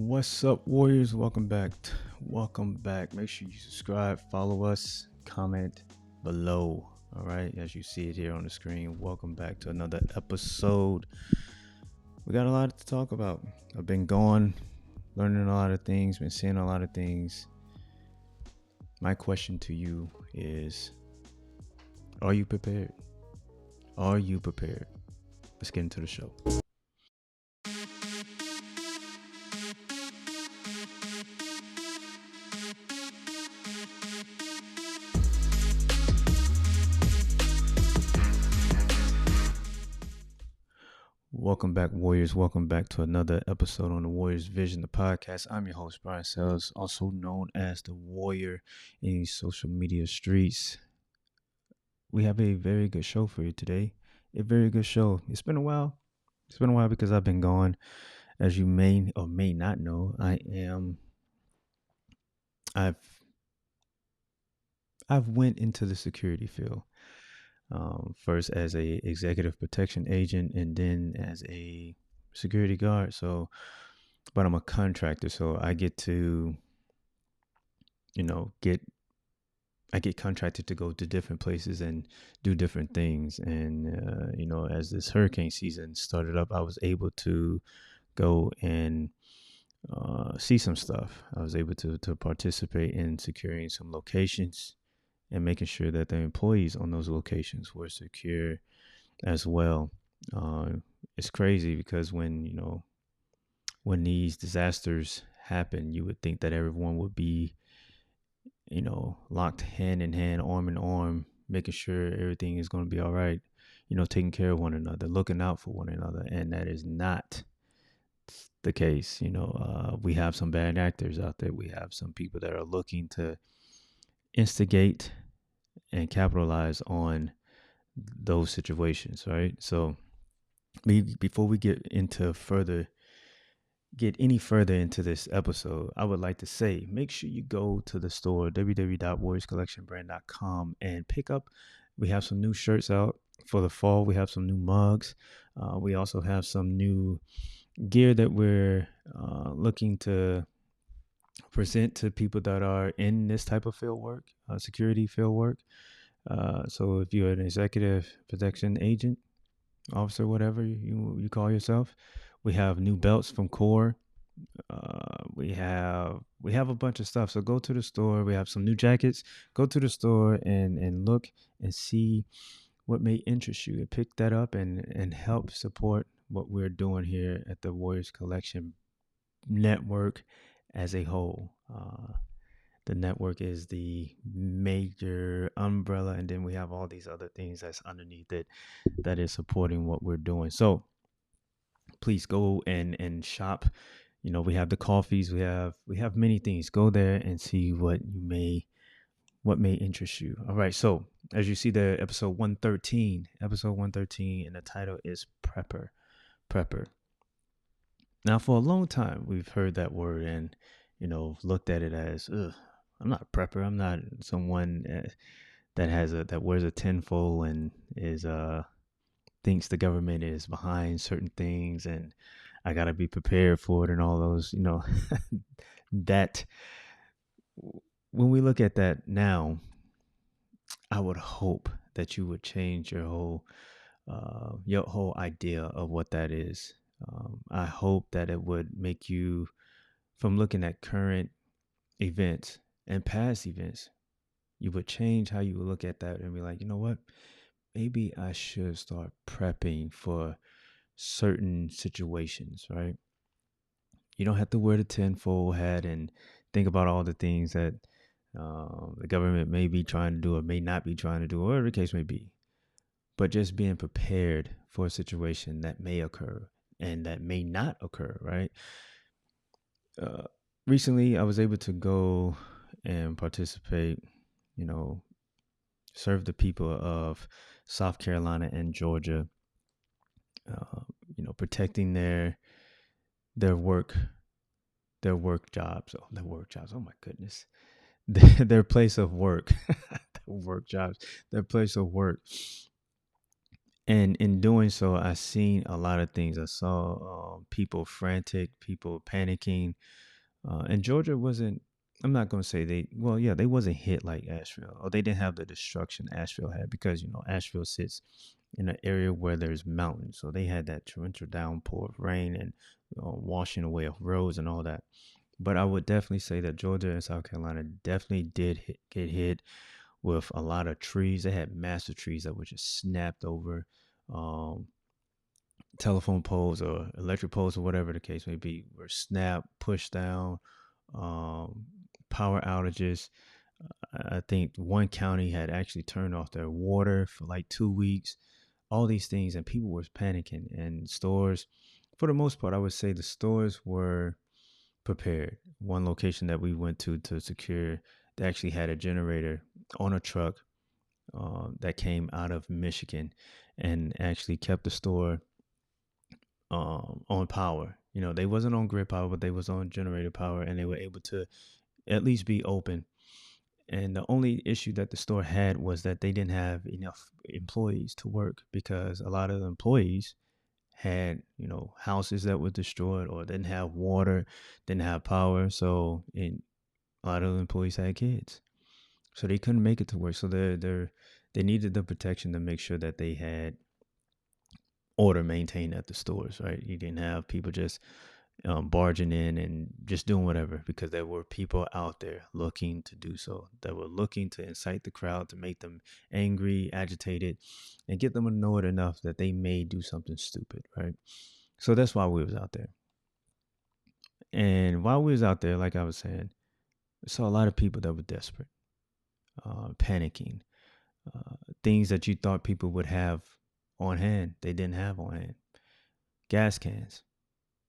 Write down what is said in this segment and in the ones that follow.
What's up, Warriors? Welcome back. Welcome back. Make sure you subscribe, follow us, comment below. All right, as you see it here on the screen. Welcome back to another episode. We got a lot to talk about. I've been going, learning a lot of things, been seeing a lot of things. My question to you is, are you prepared? Are you prepared? Let's get into the show. Welcome back, Warriors. Welcome back to another episode on the Warriors Vision, the podcast. I'm your host, Brian Sells, also known as the Warrior in these social media streets. We have a very good show for you today. A very good show. It's been a while. It's been a while because I've been gone. As you may or may not know, I've went into the security field. First as a executive protection agent and then as a security guard. But I'm a contractor, so I get to, I get contracted to go to different places and do different things. And, as this hurricane season started up, I was able to go and see some stuff. I was able to participate in securing some locations and making sure that the employees on those locations were secure as well. It's crazy because when these disasters happen, you would think that everyone would be, locked hand in hand, arm in arm, making sure everything is going to be all right, taking care of one another, looking out for one another. And that is not the case. We have some bad actors out there. We have some people that are looking to instigate and capitalize on those situations, right? So before we get any further into this episode, I would like to say, make sure you go to the store, www.warriorscollectionbrand.com, and pick up. We have some new shirts out for the fall. We have some new mugs. We also have some new gear that we're looking to present to people that are in this type of field work, security field work. So if you're an executive protection agent, officer, whatever you call yourself, we have new belts from Core. We have a bunch of stuff. So go to the store. We have some new jackets. Go to the store and look and see what may interest you, and pick that up and help support what we're doing here at the Warriors Collection Network as a whole. The network is the major umbrella, and then we have all these other things that's underneath it that is supporting what we're doing. So please go and shop. We have the coffees, we have many things. Go there and see what may interest you. All right, so as you see there, episode 113, and the title is Prepper. Now, for a long time we've heard that word and looked at it as, I'm not a prepper. I'm not someone that wears a tinfoil and is thinks the government is behind certain things and I gotta be prepared for it and all those. That when we look at that now, I would hope that you would change your whole idea of what that is. I hope that it would make you, from looking at current events and past events, you would change how you would look at that and be like, you know what? Maybe I should start prepping for certain situations, right? You don't have to wear the tinfoil hat and think about all the things that the government may be trying to do or may not be trying to do, whatever the case may be. But just being prepared for a situation that may occur and that may not occur, right? Recently, I was able to go and participate, serve the people of South Carolina and Georgia, protecting their work jobs. Oh my goodness. Their place of work, their place of work. And in doing so, I seen a lot of things. I saw people frantic, people panicking. And Georgia wasn't. I'm not gonna say they. Well, yeah, they wasn't hit like Asheville, or they didn't have the destruction Asheville had because Asheville sits in an area where there's mountains, so they had that torrential downpour of rain and washing away roads and all that. But I would definitely say that Georgia and South Carolina definitely did get hit with a lot of trees. They had massive trees that were just snapped over. Um, Telephone poles or electric poles or whatever the case may be were snapped, pushed down. Um, Power outages. I think one county had actually turned off their water for like 2 weeks. All these things, and people were panicking. And stores, for the most part, I would say the stores were prepared. One location that we went to secure, they actually had a generator on a truck that came out of Michigan and actually kept the store on power. They wasn't on grid power, but they was on generator power, and they were able to at least be open. And the only issue that the store had was that they didn't have enough employees to work because a lot of the employees had houses that were destroyed or didn't have water, didn't have power. So a lot of the employees had kids, so they couldn't make it to work. So they needed the protection to make sure that they had order maintained at the stores, right? You didn't have people just barging in and just doing whatever because there were people out there looking to do so, that were looking to incite the crowd, to make them angry, agitated, and get them annoyed enough that they may do something stupid, right? So that's why we was out there. And while we was out there, like I was saying, I saw a lot of people that were desperate, panicking, things that you thought people would have on hand, they didn't have on hand. Gas cans.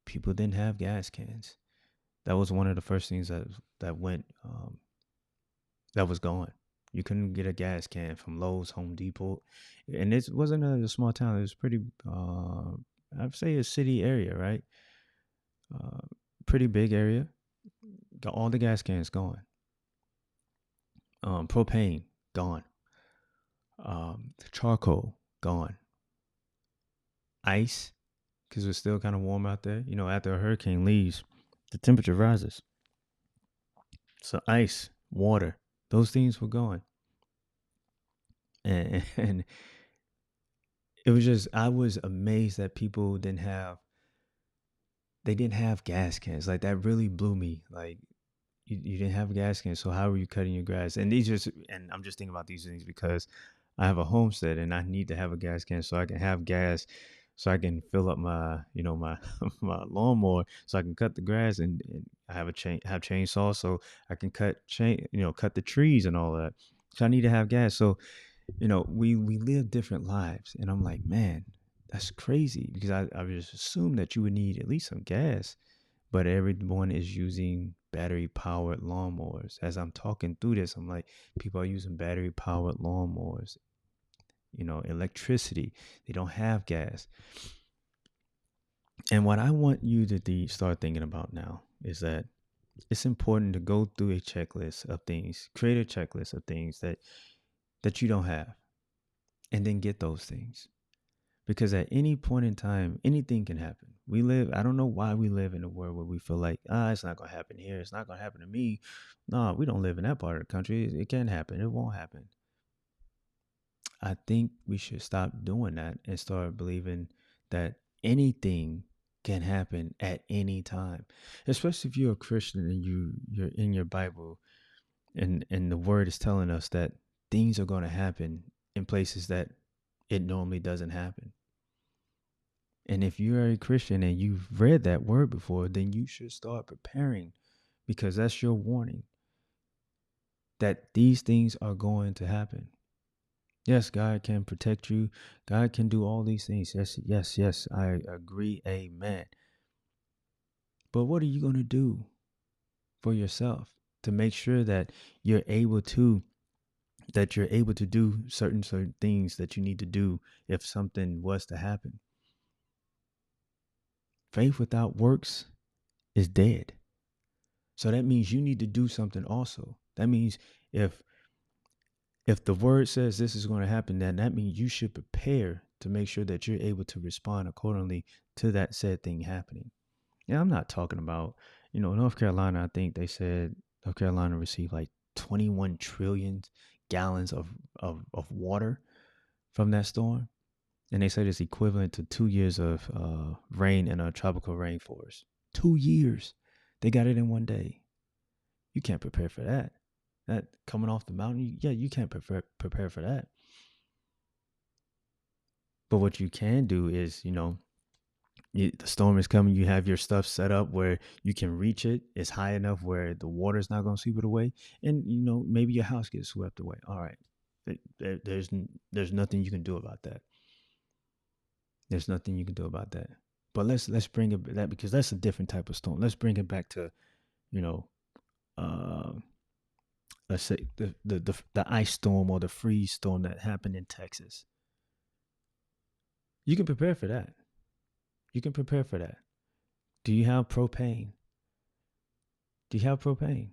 People didn't have gas cans. That was one of the first things that went that was gone. You couldn't get a gas can from Lowe's, Home Depot, and it wasn't a small town. It was pretty. I'd say a city area, right? Uh, Pretty big area. Got all the gas cans gone. Propane gone. Charcoal gone. Ice, because it was still kind of warm out there. After a hurricane leaves, the temperature rises. So ice, water, those things were gone. And it was just, I was amazed that people didn't have gas cans. Like, that really blew me. Like, you didn't have gas cans, so how were you cutting your grass? And I'm just thinking about these things because I have a homestead and I need to have a gas can so I can have gas, so I can fill up my my my lawnmower, so I can cut the grass, and I have have chainsaw so I can cut the trees and all that. So I need to have gas. So we live different lives, and I'm like, man, that's crazy because I just assumed that you would need at least some gas, but everyone is using battery powered lawnmowers. As I'm talking through this, I'm like, people are using battery powered lawnmowers, electricity. They don't have gas. And what I want you to start thinking about now is that it's important to go through a checklist of things, create a checklist of things that you don't have, and then get those things. Because at any point in time, anything can happen. I don't know why we live in a world where we feel like, it's not going to happen here. It's not going to happen to me. No, we don't live in that part of the country. It can't happen. It won't happen. I think we should stop doing that and start believing that anything can happen at any time. Especially if you're a Christian and you're in your Bible, and the word is telling us that things are going to happen in places that it normally doesn't happen. And if you're a Christian and you've read that word before, then you should start preparing, because that's your warning that these things are going to happen. Yes, God can protect you. God can do all these things. Yes, yes, yes. I agree. Amen. But what are you going to do for yourself to make sure that you're able to do certain things that you need to do if something was to happen? Faith without works is dead. So that means you need to do something also. That means if the word says this is going to happen, then that means you should prepare to make sure that you're able to respond accordingly to that said thing happening. Yeah, I'm not talking about, North Carolina. I think they said North Carolina received like 21 trillion gallons of water from that storm. And they said it's equivalent to 2 years of rain in a tropical rainforest. 2 years. They got it in one day. You can't prepare for that. That coming off the mountain, yeah, you can't prepare for that. But what you can do is, the storm is coming. You have your stuff set up where you can reach it. It's high enough where the water's not going to sweep it away, and maybe your house gets swept away. All right, there's nothing you can do about that. There's nothing you can do about that. But let's bring it that because that's a different type of storm. Let's bring it back to, you know, uh, let's say the ice storm or the freeze storm that happened in Texas. You can prepare for that. You can prepare for that. Do you have propane? Do you have propane?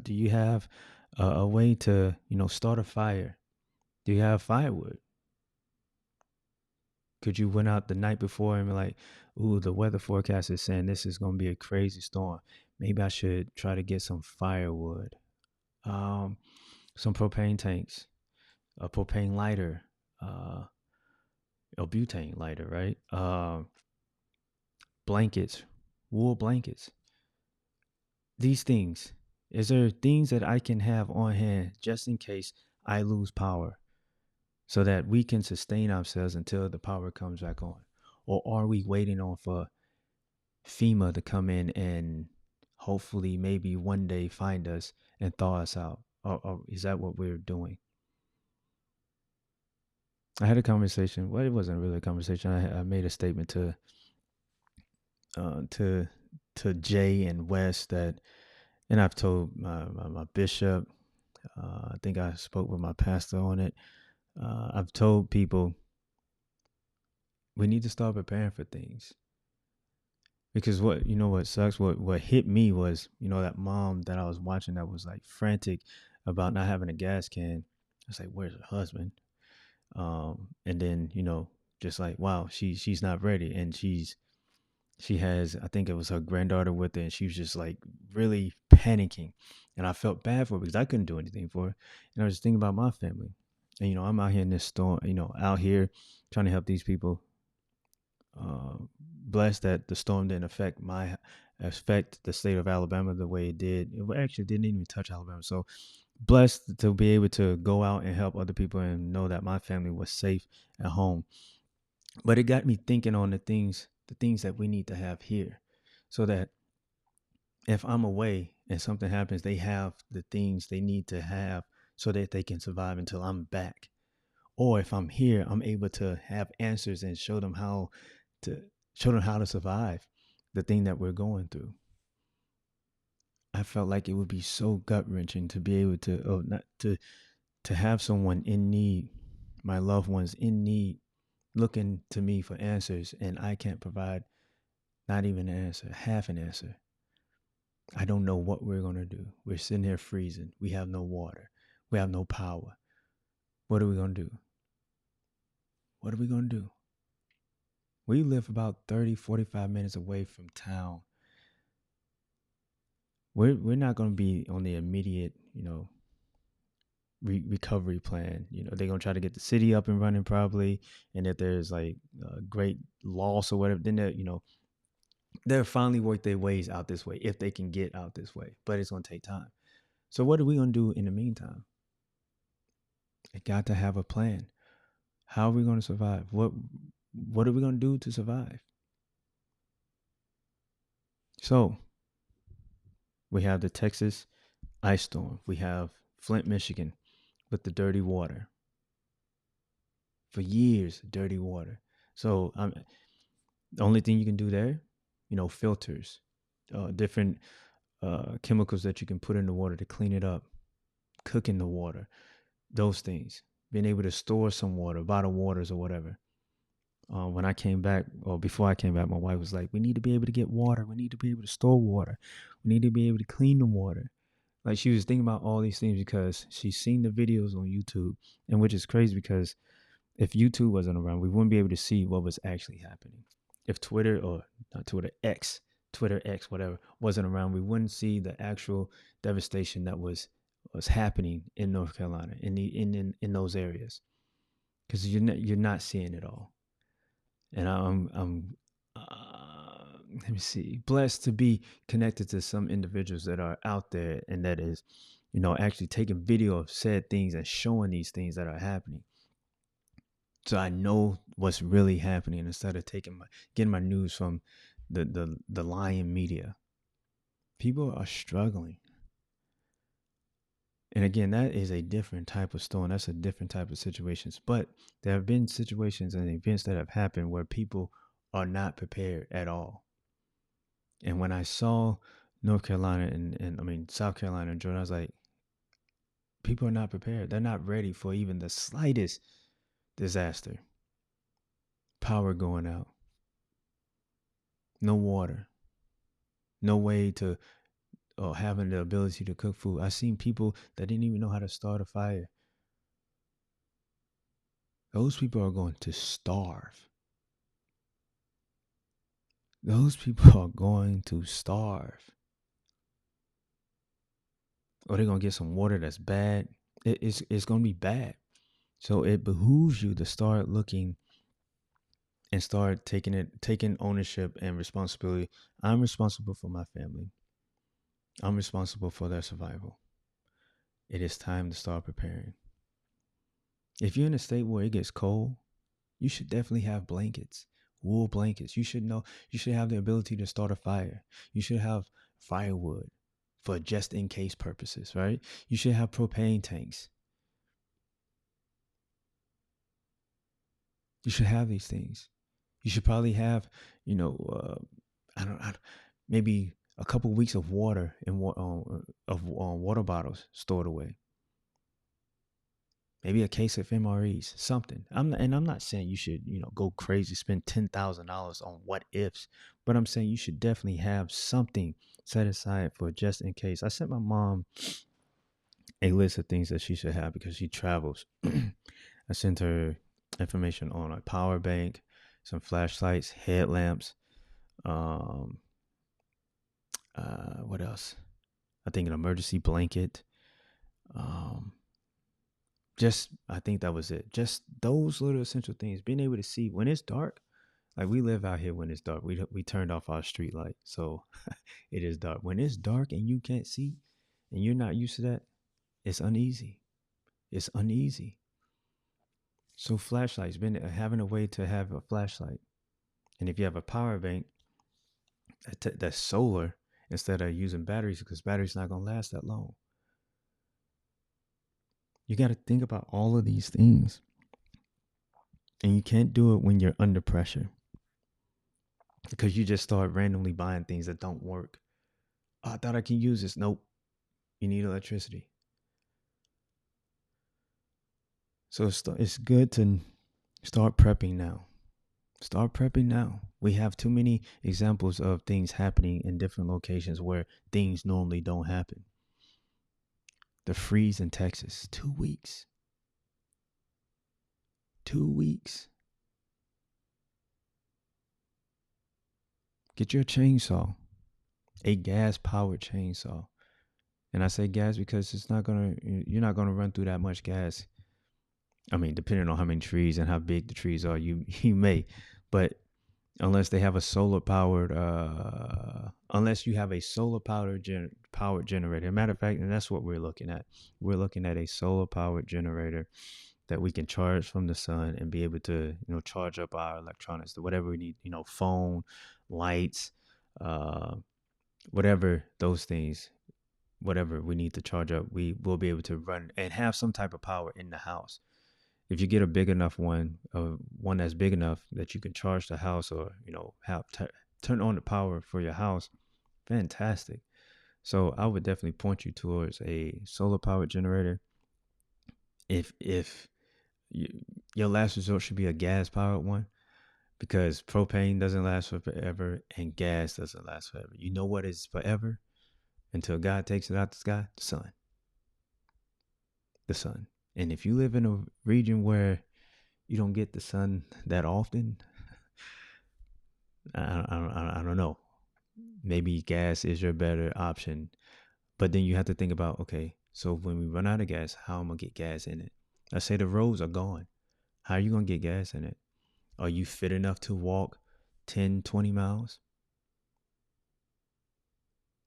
Do you have a way to start a fire? Do you have firewood? Could you went out the night before and be like, ooh, the weather forecast is saying this is going to be a crazy storm. Maybe I should try to get some firewood, um, some propane tanks, a propane lighter, uh, a butane lighter, right? Blankets, wool blankets. These things. Is there things that I can have on hand just in case I lose power so that we can sustain ourselves until the power comes back on? Or are we waiting on for FEMA to come in and hopefully maybe one day find us and thaw us out? Or is that what we're doing? I had a conversation. Well, it wasn't really a conversation. I made a statement uh, to to Jay and Wes that, and I've told my bishop. I think I spoke with my pastor on it. I've told people we need to start preparing for things because what sucks. What hit me was that mom that I was watching that was like frantic about not having a gas can. I was like, "Where's her husband?" And then just like, wow, she's not ready, and she has, I think it was her granddaughter with her, and she was just like really panicking, and I felt bad for her because I couldn't do anything for her, and I was just thinking about my family, and I'm out here in this storm, out here trying to help these people. Blessed that the storm didn't affect the state of Alabama the way it did. It actually didn't even touch Alabama, so blessed to be able to go out and help other people and know that my family was safe at home. But it got me thinking on the things that we need to have here, so that if I'm away and something happens, they have the things they need to have so that they can survive until I'm back. Or if I'm here, I'm able to have answers and to show them how to survive the thing that we're going through. I felt like it would be so gut wrenching to be able to not to have someone in need, my loved ones in need, looking to me for answers, and I can't provide not even an answer, half an answer. I don't know what we're going to do. We're sitting here freezing. We have no water. We have no power. What are we going to do? What are we going to do? We live about 30, 45 minutes away from town. We're not going to be on the immediate, recovery plan. They're going to try to get the city up and running probably. And if there's like great loss or whatever, then they'll finally work their ways out this way if they can get out this way. But it's going to take time. So what are we going to do in the meantime? It got to have a plan. How are we going to survive? What are we going to do to survive? So we have the Texas ice storm. We have Flint, Michigan with the dirty water. For years, dirty water. So the only thing you can do there, filters, different chemicals that you can put in the water to clean it up, cooking the water, those things. Being able to store some water, bottled waters or whatever. When I came back, or before I came back, my wife was like, we need to be able to get water. We need to be able to store water. We need to be able to clean the water. Like she was thinking about all these things because she's seen the videos on YouTube, and which is crazy because If YouTube wasn't around, we wouldn't be able to see what was actually happening. If Twitter, or not Twitter, X, Twitter X, whatever, wasn't around, we wouldn't see the actual devastation that was happening in North Carolina, in those areas, because you're not seeing it all. And I'm let me see, blessed to be connected to some individuals that are out there, and that is, actually taking video of said things and showing these things that are happening, so I know what's really happening, instead of getting my news from the lying media. People are struggling. And again, that is a different type of storm. That's a different type of situations. But there have been situations and events that have happened where people are not prepared at all. And when I saw North Carolina and I mean South Carolina and Georgia, I was like, people are not prepared. They're not ready for even the slightest disaster. Power going out, no water, no way to, or having the ability to cook food. I've seen people that didn't even know how to start a fire. Those people are going to starve. Those people are going to starve. Or they're going to get some water that's bad. It's going to be bad. So it behooves you to start looking and start taking ownership and responsibility. I'm responsible for my family. I'm responsible for their survival. It is time to start preparing. If you're in a state where it gets cold, you should definitely have blankets, wool blankets. You should have the ability to start a fire. You should have firewood for just in case purposes, right? You should have propane tanks. You should have these things. You should probably have, maybe a couple weeks of water in water bottles stored away. Maybe a case of MREs, something. I'm not saying you should, go crazy, spend $10,000 on what ifs, but I'm saying you should definitely have something set aside for just in case. I sent my mom a list of things that she should have because she travels. I sent her information on a power bank, some flashlights, headlamps. What else? I think an emergency blanket. Just, I think that was it. Just those little essential things. Being able to see when it's dark. Like, we live out here when it's dark. We turned off our street light, so it is dark. When it's dark and you can't see, and you're not used to that, it's uneasy. It's uneasy. So flashlights, having a way to have a flashlight, and if you have a power bank that's solar instead of using batteries, because batteries not gonna last that long. You got to think about all of these things, and you can't do it when you're under pressure, because you just start randomly buying things that don't work. Oh, I thought I can use this. Nope, you need electricity. So it's good to start prepping now. Start prepping now. We have too many examples of things happening in different locations where things normally don't happen. The freeze in Texas, 2 weeks. 2 weeks. Get your chainsaw, a gas-powered chainsaw. And I say gas because you're not gonna run through that much gas. I mean, depending on how many trees and how big the trees are, you may, but unless they have a solar powered, unless you have a solar powered generator. Matter of fact, and that's what we're looking at. We're looking at a solar powered generator that we can charge from the sun and be able to, charge up our electronics, whatever we need, phone, lights, whatever those things, whatever we need to charge up, we will be able to run and have some type of power in the house. If you get a big enough one that's big enough that you can charge the house, or turn on the power for your house, fantastic. So I would definitely point you towards a solar powered generator. If your last resort should be a gas powered one, because propane doesn't last forever and gas doesn't last forever. You know what is forever until God takes it out the sky? The sun. And if you live in a region where You don't get the sun that often. I don't know. Maybe gas is your better option. But then you have to think about, okay, so when we run out of gas, how am I gonna get gas in it? Let's say the roads are gone. How are you gonna get gas in it? Are you fit enough to walk 10, 20 miles?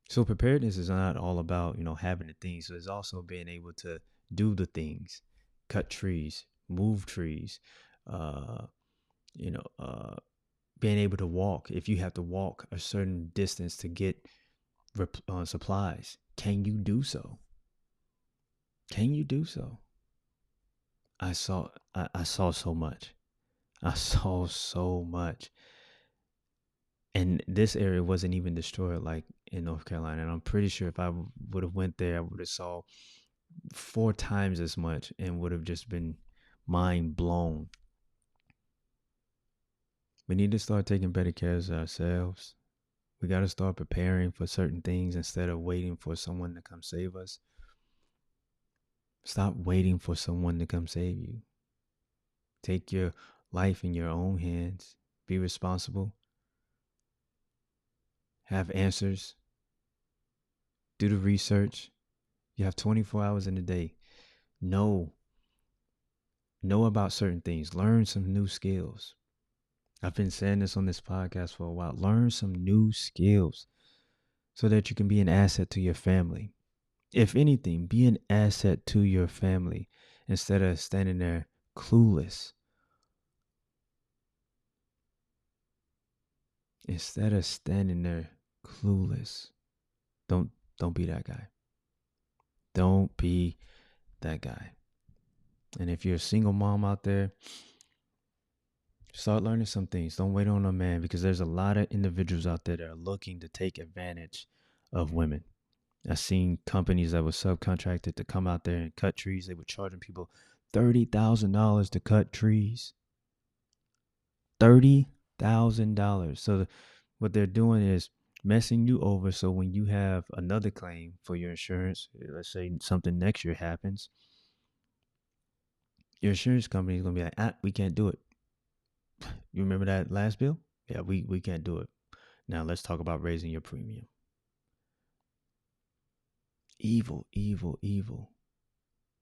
So preparedness is not all about, having the things. So it's also being able to do the things, cut trees, move trees, uh, you know, uh, being able to walk. If you have to walk a certain distance to get supplies, can you do so? Can you do so? I saw so much. I saw so much. And this area wasn't even destroyed like in North Carolina. And I'm pretty sure if I would have went there, I would have saw 4 times as much and would have just been mind blown. We need to start taking better care of ourselves. We got to start preparing for certain things instead of waiting for someone to come save us. Stop waiting for someone to come save you. Take your life in your own hands. Be responsible. Have answers. Do the research. You have 24 hours in a day. Know about certain things. Learn some new skills. I've been saying this on this podcast for a while. Learn some new skills so that you can be an asset to your family. If anything, be an asset to your family instead of standing there clueless. Instead of standing there clueless. Don't be that guy. Don't be that guy. And if you're a single mom out there, start learning some things. Don't wait on a man, because there's a lot of individuals out there that are looking to take advantage of women. I've seen companies that were subcontracted to come out there and cut trees. They were charging people $30,000 to cut trees. $30,000. So what they're doing is messing you over. So when you have another claim for your insurance, let's say something next year happens, your insurance company is going to be like, we can't do it. You remember that last bill? Yeah, we can't do it. Now let's talk about raising your premium. Evil, evil, evil.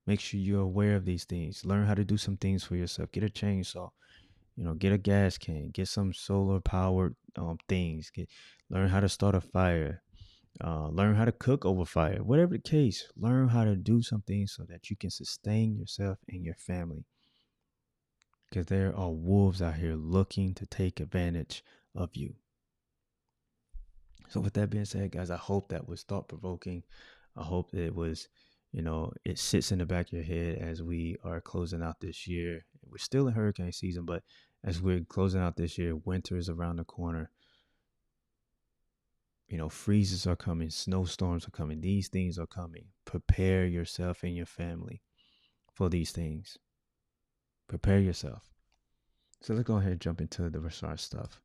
Make sure you're aware of these things. Learn how to do some things for yourself. Get a chainsaw. Get a gas can. Get some solar powered things. Learn how to start a fire. Learn how to cook over fire. Whatever the case, learn how to do something so that you can sustain yourself and your family. Because there are wolves out here looking to take advantage of you. So with that being said, guys, I hope that was thought provoking. I hope that it was, it sits in the back of your head as we are closing out this year. We're still in hurricane season, but as we're closing out this year, winter is around the corner. Freezes are coming, snowstorms are coming. These things are coming. Prepare yourself and your family for these things. Prepare yourself. So let's go ahead and jump into the research stuff.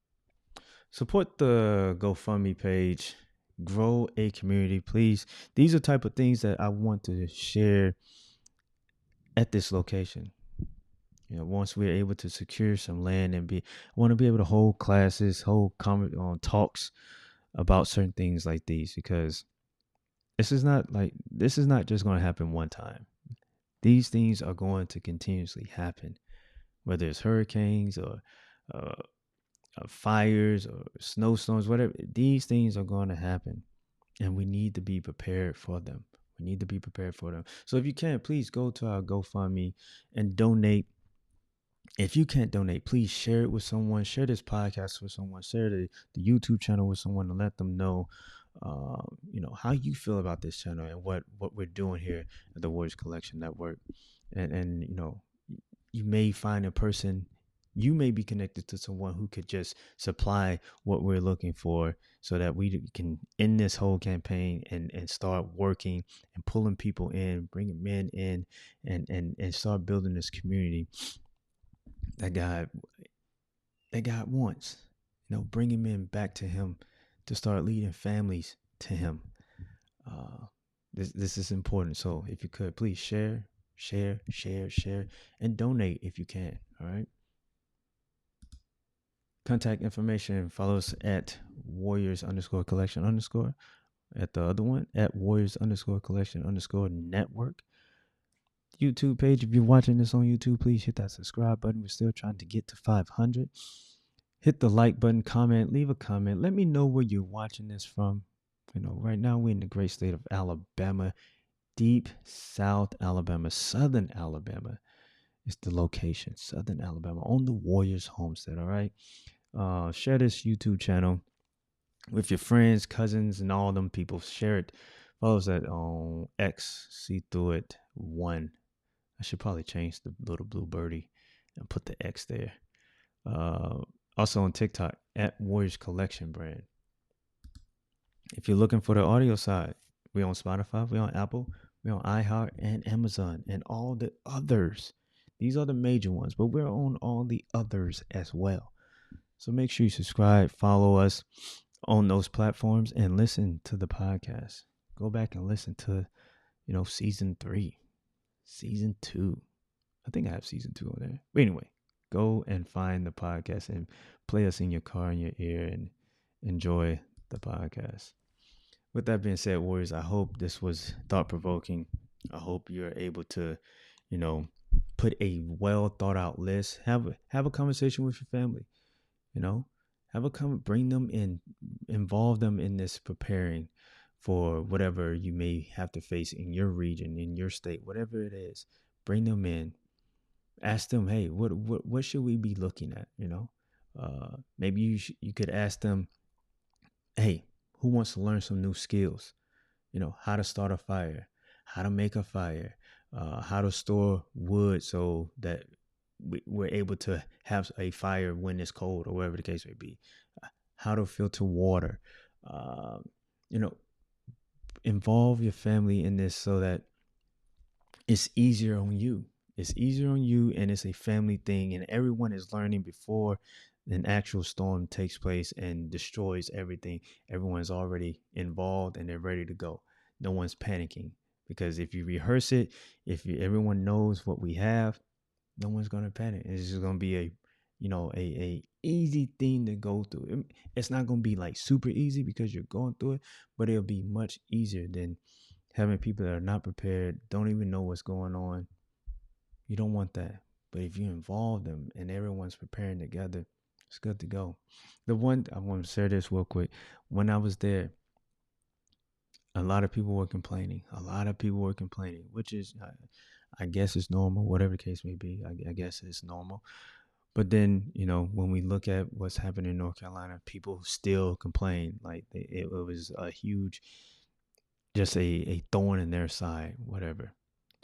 Support the GoFundMe page. Grow a community, please. These are type of things that I want to share at this location. Once we're able to secure some land and I want to be able to hold classes, hold talks about certain things like these, because this is not just going to happen one time. These things are going to continuously happen, whether it's hurricanes or fires or snowstorms, whatever. These things are going to happen, and we need to be prepared for them. So if you can, please go to our GoFundMe and donate. If you can't donate, please share it with someone. Share this podcast with someone. Share the YouTube channel with someone to let them know, how you feel about this channel and what we're doing here at the Warriors Collection Network. And you may find a person. You may be connected to someone who could just supply what we're looking for, so that we can end this whole campaign and start working and pulling people in, bringing men in, and start building this community that God wants. Bringing men back to Him, to start leading families to Him. This is important. So if you could, please share share, and donate if you can. All right. Contact information. Follow us at Warriors underscore collection underscore. At the other one at Warriors underscore collection underscore network. YouTube page. If you're watching this on YouTube, please hit that subscribe button. We're still trying to get to 500. Hit the like button, comment, leave a comment. Let me know where you're watching this from. Right now we're in the great state of Alabama, deep South Alabama, Southern Alabama. It's the location, Southern Alabama, on the Warriors homestead. All right. Share this YouTube channel with your friends, cousins, and all them people. Share it. Follow us at X. See through it. One. I should probably change the little blue birdie and put the X there. Also on TikTok at Warriors Collection Brand. If you're looking for the audio side, we're on Spotify, we're on Apple, we're on iHeart and Amazon and all the others. These are the major ones, but we're on all the others as well. So make sure you subscribe, follow us on those platforms, and listen to the podcast. Go back and listen to, season 3, season 2. I think I have season 2 on there. But anyway, go and find the podcast and play us in your car, in your ear, and enjoy the podcast. With that being said, Warriors, I hope this was thought-provoking. I hope you're able to, put a well thought out list. Have a conversation with your family. Bring them in, involve them in this preparing for whatever you may have to face in your region, in your state, whatever it is. Bring them in. Ask them, hey, what should we be looking at? Maybe you could ask them, hey, who wants to learn some new skills? How to start a fire, how to make a fire, how to store wood so that we're able to have a fire when it's cold or whatever the case may be. How to filter water. Involve your family in this so that it's easier on you. It's easier on you, and it's a family thing, and everyone is learning before an actual storm takes place and destroys everything. Everyone's already involved and they're ready to go. No one's panicking, because if you rehearse it, everyone knows what we have, no one's going to panic. It's just going to be a easy thing to go through. It's not going to be like super easy because you're going through it, but it'll be much easier than having people that are not prepared, don't even know what's going on. You don't want that. But if you involve them and everyone's preparing together, it's good to go. I want to share this real quick. When I was there, a lot of people were complaining. Which is, I guess it's normal, whatever the case may be. I guess it's normal. But then, when we look at what's happening in North Carolina, people still complain. Like it was a huge, just a thorn in their side, whatever.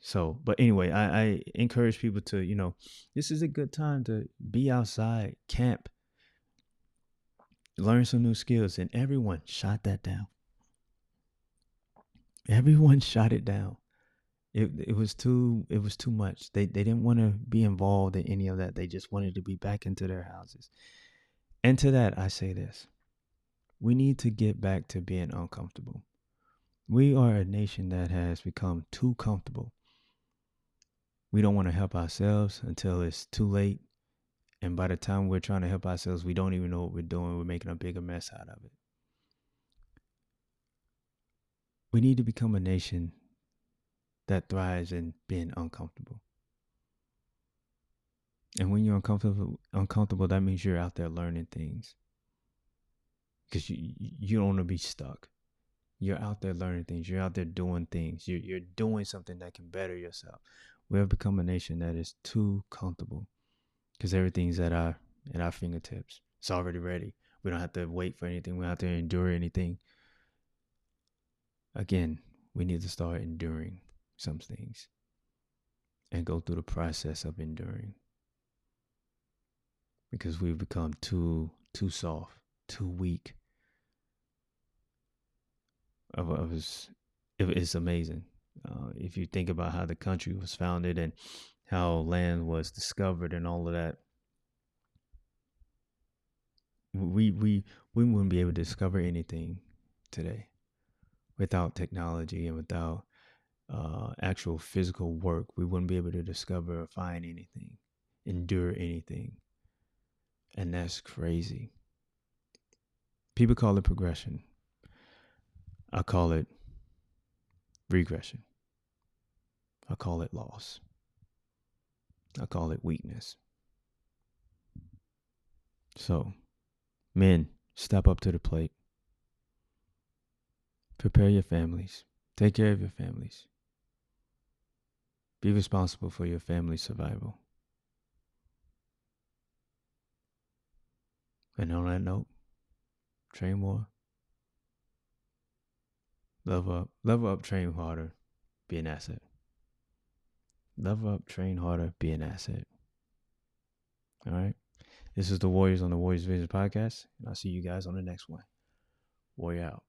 So, but anyway, I encourage people to, this is a good time to be outside, camp, learn some new skills. And everyone shot that down. Everyone shot it down. It was too much. They didn't want to be involved in any of that. They just wanted to be back into their houses. And to that, I say this. We need to get back to being uncomfortable. We are a nation that has become too comfortable. We don't want to help ourselves until it's too late. And by the time we're trying to help ourselves, we don't even know what we're doing. We're making a bigger mess out of it. We need to become a nation that thrives in being uncomfortable. And when you're uncomfortable, that means you're out there learning things. Because you don't want to be stuck. You're out there learning things. You're out there doing things. You're doing something that can better yourself. We have become a nation that is too comfortable because everything's at our fingertips. It's already ready. We don't have to wait for anything. We don't have to endure anything. Again, we need to start enduring some things and go through the process of enduring, because we've become too soft, too weak. It's amazing. If you think about how the country was founded and how land was discovered and all of that, we wouldn't be able to discover anything today without technology and without actual physical work, we wouldn't be able to discover or find anything, endure anything. And that's crazy. People call it progression. I call it regression. I call it loss. I call it weakness. So, men, step up to the plate. Prepare your families. Take care of your families. Be responsible for your family's survival. And on that note, train more. Level up, train harder, be an asset. Level up, train harder, be an asset. All right. This is the Warriors on the Warriors Vision podcast. And I'll see you guys on the next one. Warrior out.